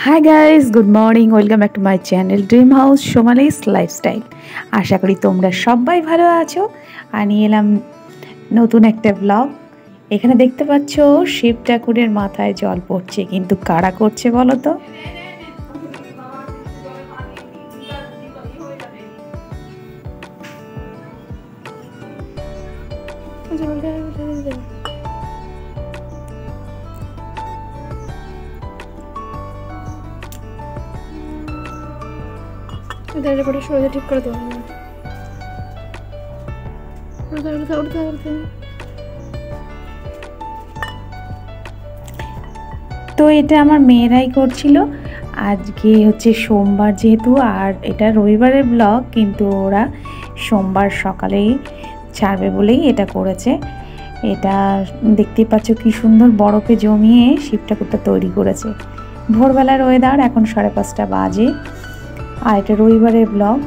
High guys, good morning. Welcome back to my channel dream house Somali's lifestyle. আশা করি তোমরা সবাই ভালো আছো। আনিয়ে এলাম নতুন একটা ব্লগ। এখানে দেখতে পাচ্ছ শিব ঠাকুরের মাথায় জল পড়ছে, কিন্তু কারা করছে বলো তো? ঠিক করে দেবো। তো এটা আমার মেয়েরাই করছিল। আজকে হচ্ছে সোমবার যেহেতু, আর এটা রবিবারের ব্লগ, কিন্তু ওরা সোমবার সকালেই ছাড়বে বলেই এটা করেছে। এটা দেখতেই পাচ্ছ কি সুন্দর বরফে জমিয়ে শিব ঠাকুরটা তৈরি করেছে। ভোরবেলার ওয়েদার, এখন 5:30 বাজে, আর এটা রবিবারের ব্লগ।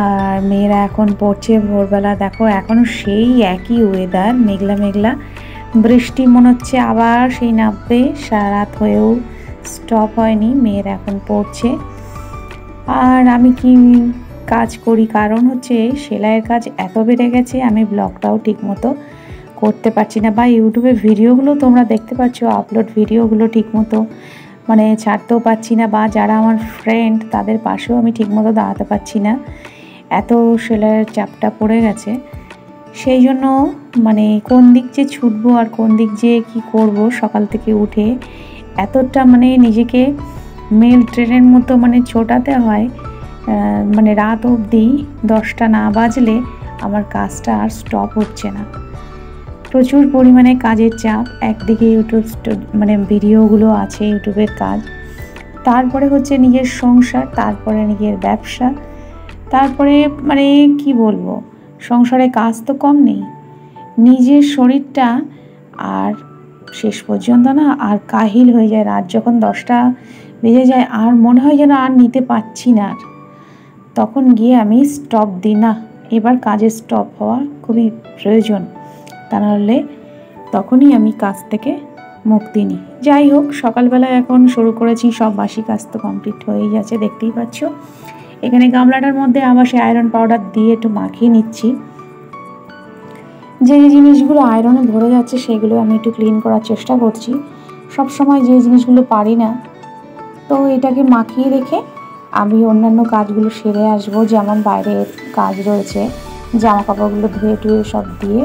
আর মেয়েরা এখন পড়ছে ভোরবেলা। দেখো এখনও সেই একই ওয়েদার, মেঘলা মেঘলা, বৃষ্টি মনে হচ্ছে আবার সেই নামবে। সারা রাত হয়েও স্টপ হয়নি। মেয়েরা এখন পড়ছে। আর আমি কি কাজ করি, কারণ হচ্ছে সেলাইয়ের কাজ এত বেড়ে গেছে, আমি ব্লগটাও ঠিকমতো করতে পারছি না, বা ইউটিউবে ভিডিওগুলো তোমরা দেখতে পাচ্ছ, আপলোড ভিডিওগুলো ঠিকমতো মানে ছাড়তেও পারছি না, বা যারা আমার ফ্রেন্ড তাদের পাশেও আমি ঠিকমতো দাঁড়াতে পারছি না, এত সেলাইয়ের চাপটা পড়ে গেছে। সেই জন্য মানে কোন দিক যে ছুটবো আর কোন দিক যে কি করব, সকাল থেকে উঠে এতটা মানে নিজেকে মেল ট্রেনের মতো মানে ছোটাতে হয়। মানে রাত অবধি 10টা না বাজলে আমার কাজটা আর স্টপ হচ্ছে না। প্রচুর পরিমাণে কাজের চাপ। একদিকে ইউটিউব মানে ভিডিওগুলো আছে, ইউটিউবের কাজ, তারপরে হচ্ছে নিজের সংসার, তারপরে নিজের ব্যবসা, তারপরে মানে কি বলবো, সংসারে কাজ তো কম নেই, নিজের শরীরটা। আর শেষ পর্যন্ত না আর কাহিল হয়ে যায়। রাত যখন 10টা বেজে যায় আর মনে হয় যেন আর নিতে পারছি না, আর তখন গিয়ে আমি স্টপ দিই। না, এবার কাজের স্টপ হওয়া খুবই প্রয়োজন, তা নাহলে তখনই আমি কাজ থেকে মুক্তি নিই। যাই হোক, সকালবেলা এখন শুরু করেছি, সব বাসি কাজ তো কমপ্লিট হয়েই যাচ্ছে, দেখতেই পাচ্ছ। এখানে গামলাটার মধ্যে আবার সে আয়রন পাউডার দিয়ে একটু মাখিয়ে নিচ্ছি। যে জিনিসগুলো আয়রনে ভরে যাচ্ছে সেগুলো আমি একটু ক্লিন করার চেষ্টা করছি। সব সময় যে জিনিসগুলো পারি না, তো এটাকে মাখিয়ে রেখে আমি অন্যান্য কাজগুলো সেরে আসবো। যেমন বাইরের কাজ রয়েছে, জামা কাপড়গুলো ধুয়ে টুয়ে সব দিয়ে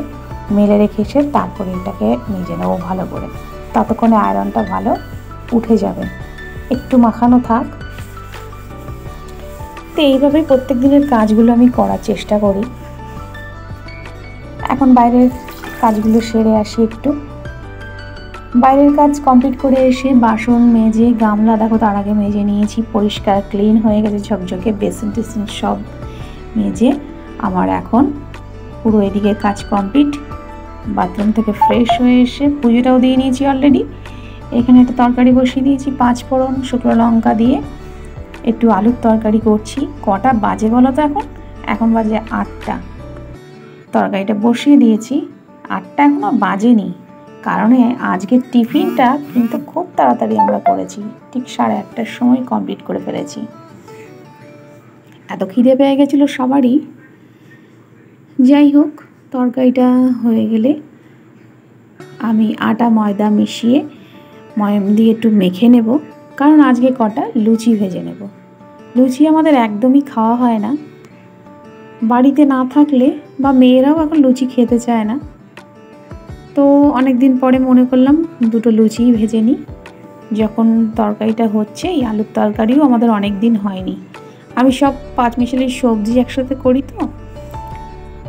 মেলে রেখে এসে তারপরে এটাকে মেজে নেবো ভালো করে। ততক্ষণে আয়রনটা ভালো উঠে যাবে, একটু মাখানো থাক। তো এইভাবেই প্রত্যেক দিনের কাজগুলো আমি করার চেষ্টা করি। এখন বাইরের কাজগুলো সেরে আসি একটু। বাইরের কাজ কমপ্লিট করে এসে বাসন মেজে, গামলা দেখো তার আগে মেজে নিয়েছি, পরিষ্কার ক্লিন হয়ে গেছে ঝকঝকে, বেসিন টেসিন সব মেজে আমার এখন পুরো এদিকে কাজ কমপ্লিট। বাথরুম থেকে ফ্রেশ হয়ে এসে পুজোটাও দিয়ে নিয়েছি অলরেডি। এখানে একটা তরকারি বসিয়ে দিয়েছি, 5 ফোড়ন শুকনো লঙ্কা দিয়ে একটু আলুর তরকারি করছি। কটা বাজে বলো তো? এখন বাজে 8টা। তরকারিটা বসিয়ে দিয়েছি, 8টা এখনও বাজেনি, কারণ আজকের টিফিনটা কিন্তু খুব তাড়াতাড়ি আমরা করেছি, ঠিক 8:30টার সময় কমপ্লিট করে ফেলেছি। এত খিদে পেয়ে গেছিলো সবারই। যাই হোক, তরকারিটা হয়ে গেলে আমি আটা ময়দা মিশিয়ে ময়ম দিয়ে একটু মেখে নেব, কারণ আজকে কটা লুচি ভেজে নেব। লুচি আমাদের একদমই খাওয়া হয় না বাড়িতে না থাকলে, বা মেয়েরাও এখন লুচি খেতে চায় না। তো অনেক দিন পরে মনে করলাম দুটো লুচিই ভেজে নিই। যখন তরকারিটা হচ্ছে, এই আলুর তরকারিও আমাদের অনেক দিন হয়নি। আমি সব 5 মিশালি সবজি একসাথে করি, তো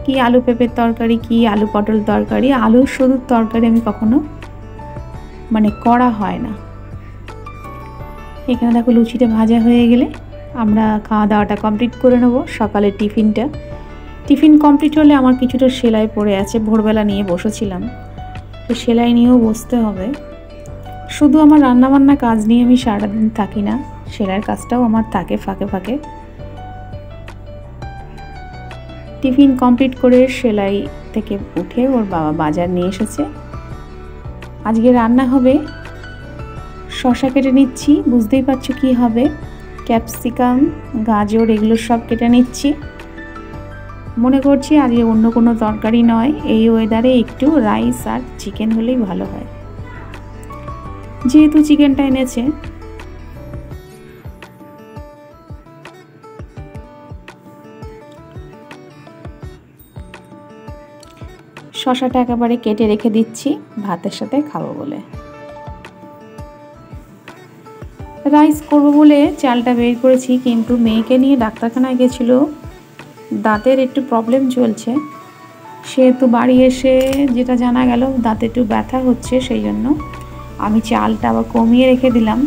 কি আলু পেঁপের তরকারি, কি আলু পটল তরকারি, আলুর শুধু তরকারি আমি কখনো মানে করা হয় না। এখানে দেখো লুচিটা ভাজা হয়ে গেলে আমরা খাওয়া দাওয়াটা কমপ্লিট করে নেব। সকালের টিফিন কমপ্লিট হলে আমার কিছুটা সেলাই পড়ে আছে, ভোরবেলা নিয়ে বসেছিলাম, তো সেলাই নিয়েও বসতে হবে। শুধু আমার রান্নাবান্না কাজ নিয়ে আমি সারাদিন থাকি না, সেলাইয়ের কাজটাও আমার থাকে ফাঁকে ফাঁকে। টিফিন কমপ্লিট করে সেলাই থেকে উঠে ওর বাবা বাজার নিয়ে এসেছে। আজকে রান্না হবে শসা কেটে নিচ্ছি, বুঝতেই পারছো কি হবে। ক্যাপসিকাম, গাজর এগুলো সব কেটে নিচ্ছি। মনে করছি আজকে অন্য কোনো তরকারি নয়, এই ওয়েদারে একটু রাইস আর চিকেন হলেই ভালো হয়, যেহেতু চিকেনটা এনেছে। শসাটা একেবারে কেটে রেখে দিচ্ছি ভাতের সাথে খাবো বলে। রাইস করবো বলে চালটা বের করেছি, কিন্তু মেয়েকে নিয়ে ডাক্তারখানায় গেছিল, দাঁতের একটু প্রবলেম চলছে। সেহেতু বাড়ি এসে যেটা জানা গেল দাঁতে একটু ব্যথা হচ্ছে, সেই জন্য আমি চালটা আবার কমিয়ে রেখে দিলাম।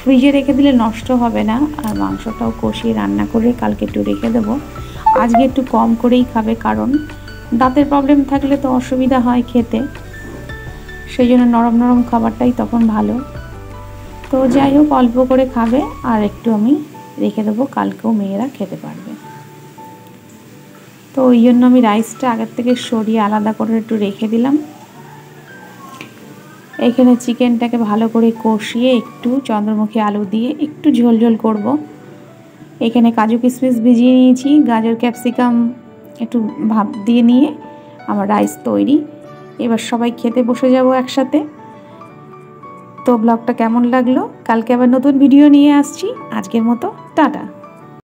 ফ্রিজে রেখে দিলে নষ্ট হবে না, আর মাংসটাও কষিয়ে রান্না করে কালকে একটু রেখে দেবো। আজকে একটু কম করেই খাবে, কারণ দাঁতের প্রবলেম থাকলে তো অসুবিধা হয় খেতে, সেই জন্য নরম নরম খাবারটাই তখন ভালো। তো যাই হোক, অল্প করে খাবে, আর একটু আমি রেখে দেবো, কালকেও মেয়েরা খেতে পারবে। তো ওই জন্য আমি রাইসটা আগের থেকে সরিয়ে আলাদা করে একটু রেখে দিলাম। এখানে চিকেনটাকে ভালো করে কষিয়ে একটু চন্দ্রমুখী আলু দিয়ে একটু ঝোল ঝোল করব। এখানে কাজু কিশমিশ ভিজিয়ে নিয়েছি, গাজর ক্যাপসিকাম একটু ভাপ দিয়ে নিয়ে আমার রাইস তৈরি। এবার সবাই খেতে বসে যাব একসাথে। তো ব্লগটা কেমন লাগলো, কালকে আবার নতুন ভিডিও নিয়ে আসছি। আজকের মতো টাটা।